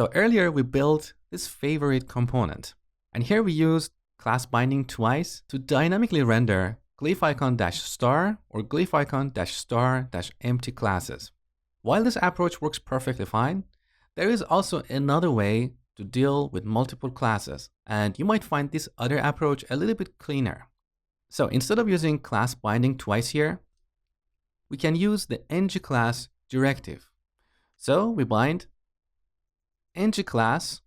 So earlier we built this favorite component, and here we used class binding twice to dynamically render glyph icon -star or glyph icon -star empty classes. While this approach works perfectly fine, there is also another way to deal with multiple classes, and you might find this other approach a little bit cleaner. So instead of using class binding twice here, we can use the ngClass directive. So we bind ngClass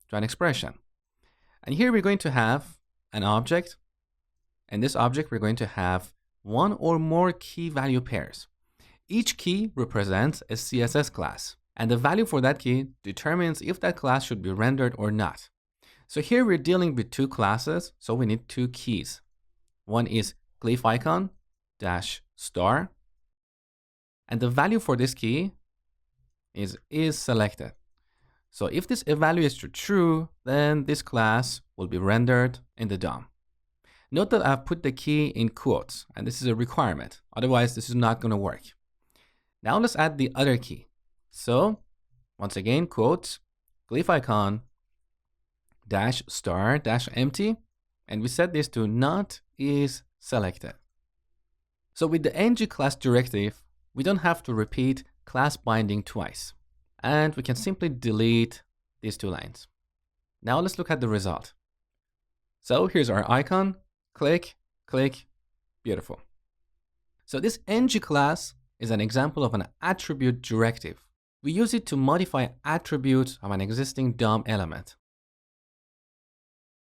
to an expression. And here we're going to have an object. In this object, we're going to have one or more key value pairs. Each key represents a CSS class, and the value for that key determines if that class should be rendered or not. So here we're dealing with two classes, so we need two keys. One is glyph icon -star, and the value for this key is selected. So if this value is true, then this class will be rendered in the DOM. Note that I've put the key in quotes, and this is a requirement. Otherwise, this is not going to work. Now let's add the other key. So once again, quotes, glyph icon -star empty, and we set this to not is selected. So with the ngClass directive, we don't have to repeat class binding twice, and we can simply delete these two lines. Now let's look at the result. So here's our icon, click, click, beautiful. So this ngClass is an example of an attribute directive. We use it to modify attributes of an existing DOM element.